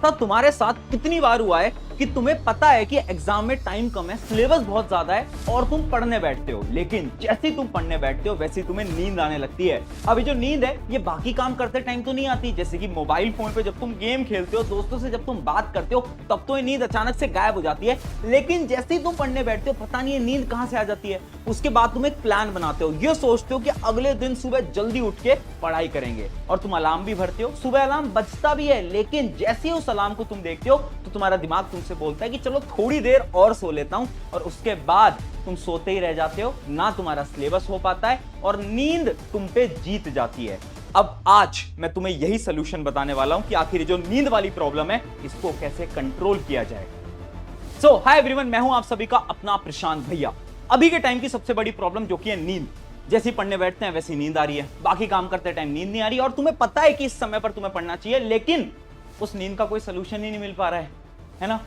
पता तुम्हारे साथ कितनी बार हुआ है कि तुम्हें पता है कि एग्जाम में टाइम कम है, सिलेबस बहुत ज्यादा है और तुम पढ़ने बैठते हो, लेकिन जैसे ही तुम पढ़ने बैठते हो वैसे ही तुम्हें नींद आने लगती है। अभी जो नींद है ये बाकी काम करते टाइम तो नहीं आती, जैसे कि मोबाइल फोन पे जब तुम गेम खेलते हो, दोस्तों से जब तुम बात करते हो, तब तो ये नींद अचानक से गायब हो जाती है। लेकिन जैसे ही तुम पढ़ने बैठते हो पता नहीं ये नींद कहां से आ जाती है। उसके बाद तुम एक प्लान बनाते हो, ये सोचते हो कि अगले दिन सुबह जल्दी उठ के पढ़ाई करेंगे और तुम अलार्म भी भरते हो, सुबह अलार्म बजता भी है, लेकिन जैसे ही उस अलार्म को तुम देखते हो तो तुम्हारा दिमाग तुमसे बोलता है कि चलो थोड़ी देर और सो लेता हूं, और उसके बाद तुम सोते ही रह जाते हो, ना तुम्हारा सिलेबस हो पाता है और नींद तुम पे जीत जाती है। अब आज मैं तुम्हें यही सोल्यूशन बताने वाला हूं कि आखिर जो नींद वाली प्रॉब्लम है इसको कैसे कंट्रोल किया जाए। सो हाय एवरीवन, मैं हूं आप सभी का अपना प्रशांत भैया। अभी के टाइम की सबसे बड़ी प्रॉब्लम जो कि है नींद। जैसे ही पढ़ने बैठते हैं वैसी नींद आ रही है, बाकी काम करते टाइम नींद नहीं आ रही और तुम्हें पता है कि इस समय पर तुम्हें पढ़ना चाहिए, लेकिन उस नींद का कोई सोल्यूशन ही नहीं मिल पा रहा है ना।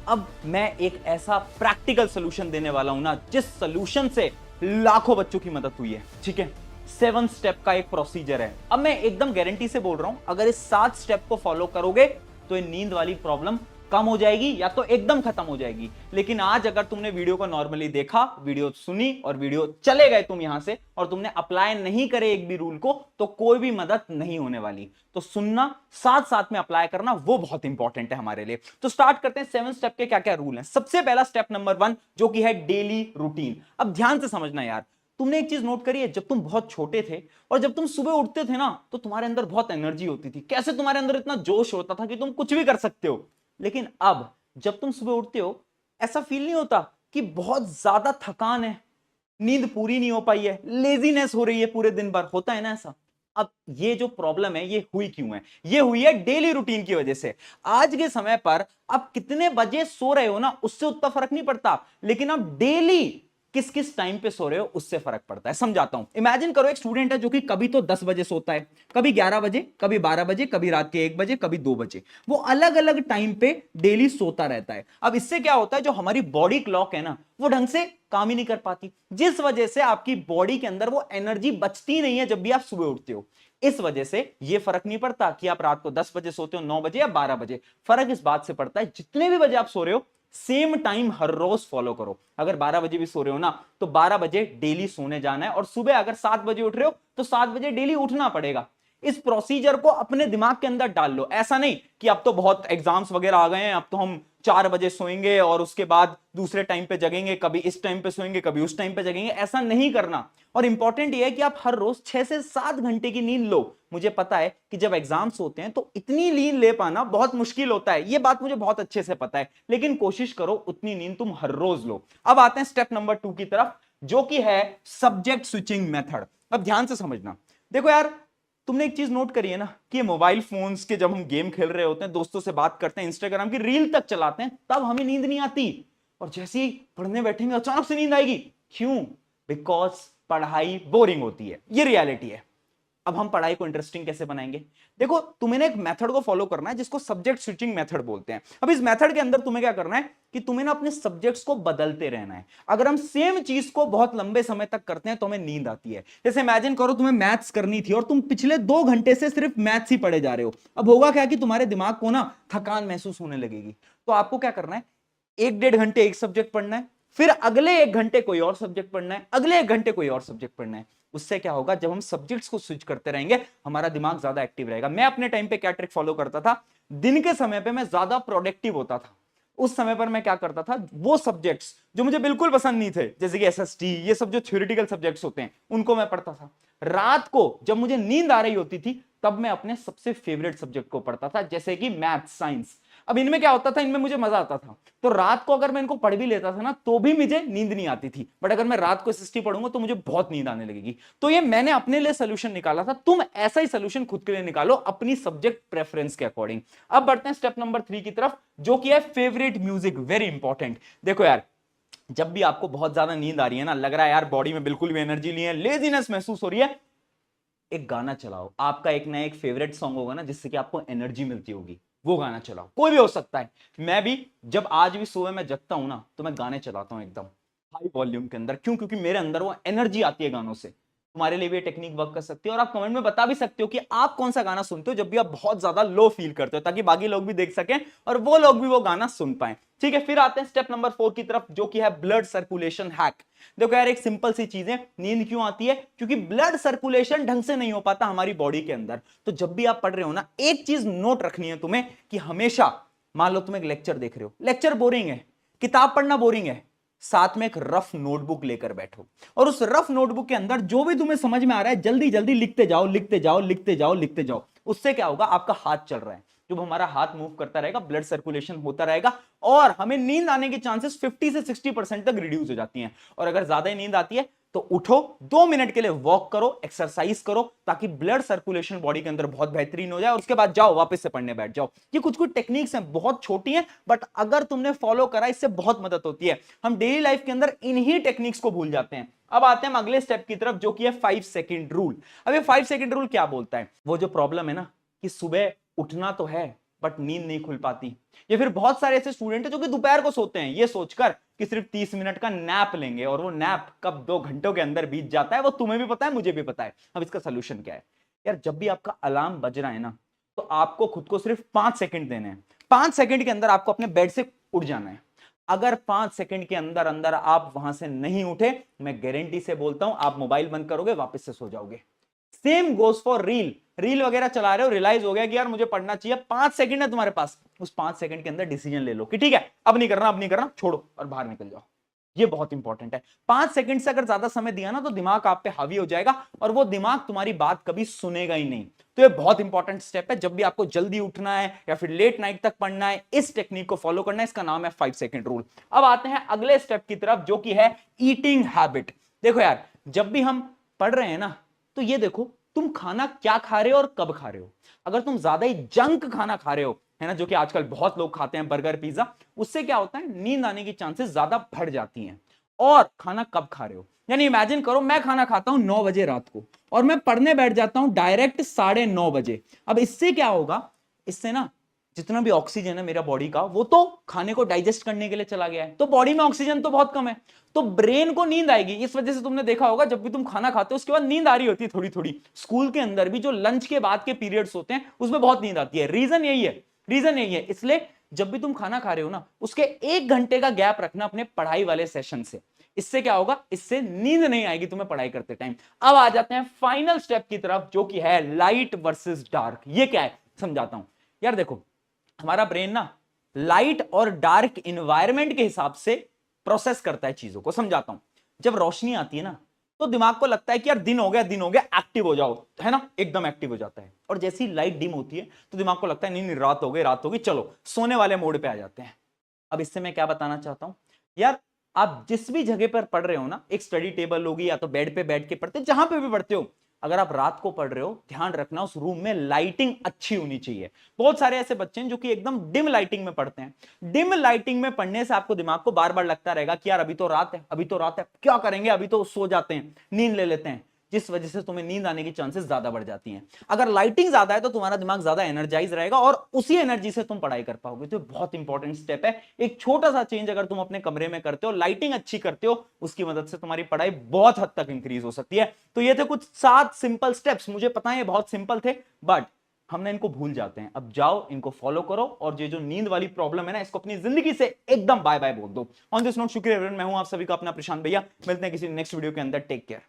अब मैं एक ऐसा प्रैक्टिकल सोल्यूशन देने वाला हूं ना, जिस सोल्यूशन से लाखों बच्चों की मदद हुई है। ठीक है, 7 स्टेप का एक प्रोसीजर है। अब मैं एकदम गारंटी से बोल रहा हूं, अगर इस 7 स्टेप को फॉलो करोगे तो ये नींद वाली प्रॉब्लम कम हो जाएगी या तो एकदम खत्म हो जाएगी। लेकिन आज अगर तुमने वीडियो को नॉर्मली देखा, वीडियो सुनी और वीडियो चले गए तुम यहां से, और तुमने अप्लाई नहीं करे एक भी रूल को, तो कोई भी मदद नहीं होने वाली। तो सुनना, साथ साथ में अप्लाई करना, वो बहुत इंपॉर्टेंट है हमारे लिए। तो स्टार्ट करते हैं 7 स्टेप के क्या क्या रूल हैं। सबसे पहला स्टेप नंबर 1 जो कि है डेली रूटीन। अब ध्यान से समझना यार, तुमने एक चीज नोट करी है, जब तुम बहुत छोटे थे और जब तुम सुबह उठते थे ना, तो तुम्हारे अंदर बहुत एनर्जी होती थी, कैसे तुम्हारे अंदर इतना जोश होता था कि तुम कुछ भी कर सकते हो। लेकिन अब जब तुम सुबह उठते हो, ऐसा फील नहीं होता कि बहुत ज्यादा थकान है, नींद पूरी नहीं हो पाई है, लेजीनेस हो रही है पूरे दिन भर, होता है ना ऐसा। अब ये जो प्रॉब्लम है ये हुई क्यों है? ये हुई है डेली रूटीन की वजह से। आज के समय पर आप कितने बजे सो रहे हो ना, उससे उतना फर्क नहीं पड़ता, लेकिन आप डेली किस किस टाइम पे सो रहे हो उससे फर्क पड़ता है। समझाता हूं। इमेजिन करो एक स्टूडेंट है जो कि कभी तो 10 बजे सोता है, कभी 11 बजे, कभी 12 बजे, कभी रात के 1 बजे, कभी 2 बजे। वो अलग अलग टाइम पे डेली सोता रहता है। अब इससे क्या होता है, जो हमारी बॉडी क्लॉक है ना, वो ढंग से काम ही नहीं कर पाती, जिस वजह से आपकी बॉडी के अंदर वो एनर्जी बचती नहीं है जब भी आप सुबह उठते हो। इस वजह से ये फर्क नहीं पड़ता कि आप रात को 10 बजे सोते हो, 9 बजे या 12 बजे। फर्क इस बात से पड़ता है जितने भी बजे आप सो रहे हो, सेम टाइम हर रोज फॉलो करो। अगर 12 बजे भी सो रहे हो ना, तो 12 बजे डेली सोने जाना है, और सुबह अगर 7 बजे उठ रहे हो तो 7 बजे डेली उठना पड़ेगा। इस प्रोसीजर को अपने दिमाग के अंदर डाल लो। ऐसा नहीं कि अब तो बहुत एग्जाम्स वगैरह आ गए हैं, अब तो हम 4 बजे सोएंगे और उसके बाद दूसरे टाइम पे जगेंगे, कभी इस टाइम पे सोएंगे, कभी उस टाइम पे जगेंगे। ऐसा नहीं करना। और इंपॉर्टेंट यह है कि आप हर रोज 6 से 7 घंटे की नींद लो। मुझे पता है कि जब एग्जाम्स होते हैं तो इतनी नींद ले पाना बहुत मुश्किल होता है, यह बात मुझे बहुत अच्छे से पता है, लेकिन कोशिश करो उतनी नींद तुम हर रोज लो। अब आते हैं स्टेप नंबर 2 की तरफ, जो कि है सब्जेक्ट स्विचिंग मेथड। अब ध्यान से समझना। देखो यार, तुमने एक चीज नोट करी है ना कि ये मोबाइल फोन्स के जब हम गेम खेल रहे होते हैं, दोस्तों से बात करते हैं, इंस्टाग्राम की रील तक चलाते हैं, तब हमें नींद नहीं आती, और जैसे ही पढ़ने बैठेंगे अचानक से नींद आएगी। क्यों? बिकॉज पढ़ाई बोरिंग होती है, ये रियलिटी है। अब हम पढ़ाई को इंटरेस्टिंग कैसे बनाएंगे? देखो, तुम्हें ना एक मेथड को फॉलो करना है जिसको सब्जेक्ट स्विचिंग मेथड बोलते हैं। अब इस मेथड के अंदर तुम्हें क्या करना है कि तुम्हें ना अपने सब्जेक्ट्स को बदलते रहना है। अगर हम सेम चीज को बहुत लंबे समय तक करते हैं तो हमें नींद आती है। जैसे इमेजिन करो तुम्हें मैथ्स करनी थी और तुम पिछले 2 घंटे से सिर्फ मैथ्स ही पढ़े जा रहे हो। अब होगा क्या कि तुम्हारे दिमाग को ना थकान महसूस होने लगेगी। तो आपको क्या करना है, 1-1.5 घंटे एक सब्जेक्ट पढ़ना है, फिर अगले 1 घंटे कोई और सब्जेक्ट पढ़ना है, अगले 1 घंटे कोई और सब्जेक्ट पढ़ना है। उससे क्या होगा, जब हम सब्जेक्ट्स को स्विच करते रहेंगे हमारा दिमाग ज्यादा एक्टिव रहेगा। मैं अपने टाइम पे क्या ट्रिक फॉलो करता था, दिन के समय पे मैं ज्यादा प्रोडक्टिव होता था। उस समय पर मैं क्या करता था, वो सब्जेक्ट्स जो मुझे बिल्कुल पसंद नहीं थे, जैसे कि एसएसटी, ये सब जो थ्योरेटिकल सब्जेक्ट्स होते हैं, उनको मैं पढ़ता था। रात को जब मुझे नींद आ रही होती थी तब मैं अपने सबसे फेवरेट सब्जेक्ट को पढ़ता था, जैसे कि मैथ, साइंस। अब इनमें क्या होता था, इनमें मुझे मजा आता था, तो रात को अगर मैं इनको पढ़ भी लेता था ना तो भी मुझे नींद नहीं आती थी। बट अगर मैं रात को एसएसटी पढ़ूंगा तो मुझे बहुत नींद आने लगेगी। तो ये मैंने अपने लिए सोल्यूशन निकाला था, तुम ऐसा ही सोल्यूशन खुद के लिए निकालो अपनी सब्जेक्ट प्रेफरेंस के अकॉर्डिंग। अब बढ़ते हैं स्टेप नंबर 3 की तरफ, जो कि है फेवरेट म्यूजिक। Very important. देखो यार, जब भी आपको बहुत ज्यादा नींद आ रही है ना, लग रहा है यार बॉडी में बिल्कुल भी एनर्जी नहीं है, लेजीनेस महसूस हो रही है, एक गाना चलाओ। आपका एक ना एक फेवरेट सॉन्ग होगा ना जिससे कि आपको एनर्जी मिलती होगी, वो गाना चलाओ। कोई भी हो सकता है। मैं भी जब आज भी सुबह मैं जगता हूं ना, तो मैं गाने चलाता हूं एकदम हाई वॉल्यूम के अंदर। क्यों? क्योंकि मेरे अंदर वो एनर्जी आती है गानों से। तुम्हारे लिए भी ये टेक्निक वर्क कर सकती है। और आप कमेंट में बता भी सकते हो कि आप कौन सा गाना सुनते हो जब भी आप बहुत ज्यादा लो फील करते हो, ताकि बाकी लोग भी देख सकें और वो लोग भी वो गाना सुन पाए। ठीक है, फिर आते हैं स्टेप नंबर 4 की तरफ, जो कि है ब्लड सर्कुलेशन हैक। देखो यार, एक सिंपल सी चीज है, नींद क्यों आती है? क्योंकि ब्लड सर्कुलेशन ढंग से नहीं हो पाता हमारी बॉडी के अंदर। तो जब भी आप पढ़ रहे हो ना, एक चीज नोट रखनी है तुम्हें कि हमेशा, मान लो तुम एक लेक्चर देख रहे हो, लेक्चर बोरिंग है, किताब पढ़ना बोरिंग है, साथ में एक रफ नोटबुक लेकर बैठो और उस रफ नोटबुक के अंदर जो भी तुम्हें समझ में आ रहा है जल्दी जल्दी लिखते जाओ, लिखते जाओ, लिखते जाओ, लिखते जाओ। उससे क्या होगा? आपका हाथ चल रहा है, जब हमारा हाथ मूव करता रहेगा ब्लड सर्कुलेशन होता रहेगा और हमें नींद आने की चांसेस 50 से 60% तक रिड्यूस हो जाती हैं। और अगर ज्यादा ही नींद आती है तो उठो, 2 मिनट के लिए वॉक करो, एक्सरसाइज करो, ताकि ब्लड सर्कुलेशन बॉडी के अंदर बहुत बेहतरीन हो जाए और उसके बाद जाओ वापस से पढ़ने बैठ जाओ। ये कुछ कुछ टेक्निक्स हैं, बहुत छोटी हैं, बट अगर तुमने फॉलो करा इससे बहुत मदद होती है। हम डेली लाइफ के अंदर इन्हीं टेक्निक्स को भूल जाते हैं। अब आते हैं हम अगले स्टेप की तरफ, जो कि है 5 सेकंड रूल। अब ये 5 सेकंड रूल क्या बोलता है? वो जो प्रॉब्लम है ना कि सुबह उठना तो है बट नींद नहीं खुल पाती, या फिर बहुत सारे ऐसे स्टूडेंट हैं जो कि दोपहर को सोते हैं ये सोचकर कि सिर्फ 30 मिनट का नैप लेंगे, और वो नैप कब 2 घंटों के अंदर बीत जाता है वो तुम्हें भी पता है, मुझे भी पता है। अब इसका सोल्यूशन क्या है? यार, जब भी आपका अलार्म बज रहा है ना, तो आपको खुद को सिर्फ 5 सेकंड देने हैं। 5 सेकंड के अंदर आपको अपने बेड से उठ जाना है। अगर 5 सेकंड के अंदर अंदर आप वहां से नहीं उठे, मैं गारंटी से बोलता हूं आप मोबाइल बंद करोगे, वापस से सो जाओगे। Same goes for reel. Reel वगैरह चला रहे हो, रियलाइज हो गया कि यार मुझे पढ़ना चाहिए, 5 सेकंड है तुम्हारे पास, उस 5 सेकंड के अंदर डिसीजन ले लो कि ठीक है अब नहीं करना, अब नहीं करना, छोड़ो और बाहर निकल जाओ। ये बहुत इंपॉर्टेंट है। 5 सेकंड से अगर ज्यादा समय दिया ना तो दिमाग आप पे हावी हो जाएगा और वो दिमाग तुम्हारी बात कभी सुनेगा ही नहीं। तो ये बहुत इंपॉर्टेंट स्टेप है। जब भी आपको जल्दी उठना है या फिर लेट नाइट तक पढ़ना है, इस टेक्निक को फॉलो करना है। इसका नाम है 5 सेकंड रूल। अब आते हैं अगले स्टेप की तरफ, जो कि है ईटिंग हैबिट। देखो यार, जब भी हम पढ़ रहे हैं ना, तो ये देखो तुम खाना क्या खा रहे हो और कब खा रहे हो। अगर तुम ज्यादा ही जंक खाना खा रहे हो, है ना, जो कि आजकल बहुत लोग खाते हैं, बर्गर पिज्जा, उससे क्या होता है, नींद आने की चांसेस ज्यादा बढ़ जाती हैं। और खाना कब खा रहे हो, यानी इमेजिन करो मैं खाना खाता हूं 9 बजे रात को और मैं पढ़ने बैठ जाता हूं डायरेक्ट 9:30 बजे। अब इससे क्या होगा? इससे ना जितना भी ऑक्सीजन है मेरा बॉडी का, वो तो खाने को डाइजेस्ट करने के लिए चला गया है, तो बॉडी में ऑक्सीजन तो बहुत कम है, तो ब्रेन को नींद आएगी। इस वजह से तुमने देखा होगा जब भी तुम खाना खाते हो उसके बाद नींद आ रही होती है थोड़ी थोड़ी। स्कूल के अंदर भी जो लंच के बाद के पीरियड्स होते हैं उसमें बहुत नींद आती है। रीजन यही है, रीजन यही है। इसलिए जब भी तुम खाना खा रहे हो ना, उसके 1 घंटे का गैप रखना अपने पढ़ाई वाले सेशन से। इससे क्या होगा? इससे नींद नहीं आएगी तुम्हें पढ़ाई करते टाइम। अब आ जाते हैं फाइनल स्टेप की तरफ, जो कि है लाइट वर्सेस डार्क। ये क्या है समझाता हूं। यार देखो, हमारा ब्रेन ना लाइट और डार्क इन्वायरमेंट के हिसाब से प्रोसेस करता है चीजों को। समझाता हूं। जब रोशनी आती है ना, तो दिमाग को लगता है कि यार दिन हो गया, दिन हो गया, एक्टिव हो जाओ, है ना, एकदम एक्टिव हो जाता है। और जैसी लाइट डिम होती है तो दिमाग को लगता है नहीं नहीं रात हो गई, रात हो गई, चलो सोने वाले मोड पे आ जाते हैं। अब इससे मैं क्या बताना चाहता हूं, यार आप जिस भी जगह पर पढ़ रहे हो ना, एक स्टडी टेबल होगी या तो बेड पे बैठ के पढ़ते, जहां पे भी पढ़ते हो, अगर आप रात को पढ़ रहे हो, ध्यान रखना उस रूम में लाइटिंग अच्छी होनी चाहिए। बहुत सारे ऐसे बच्चे हैं जो कि एकदम डिम लाइटिंग में पढ़ते हैं। डिम लाइटिंग में पढ़ने से आपको दिमाग को बार बार लगता रहेगा कि यार अभी तो रात है, अभी तो रात है, क्या करेंगे, अभी तो सो जाते हैं, नींद ले लेते हैं, जिस वजह से तुम्हें नींद आने की चांसेस ज्यादा बढ़ जाती हैं। अगर लाइटिंग ज्यादा है तो तुम्हारा दिमाग ज्यादा एनर्जाइज रहेगा और उसी एनर्जी से तुम पढ़ाई कर पाओगे। तो बहुत इंपॉर्टेंट स्टेप है। एक छोटा सा चेंज अगर तुम अपने कमरे में करते हो, लाइटिंग अच्छी करते हो, उसकी मदद से तुम्हारी पढ़ाई बहुत हद तक इंक्रीज हो सकती है। तो ये थे कुछ 7 सिंपल स्टेप्स। मुझे पता है ये बहुत सिंपल थे, बट हमने इनको भूल जाते हैं। अब जाओ इनको फॉलो करो और ये जो नींद वाली प्रॉब्लम है ना, इसको अपनी जिंदगी से एकदम बाय बाय बोल दो। ऑन दिस नोट, शुक्रिया एवरीवन, मैं हूं आप सभी का अपना प्रशांत भैया। मिलते हैं किसी नेक्स्ट वीडियो के अंदर। Take care.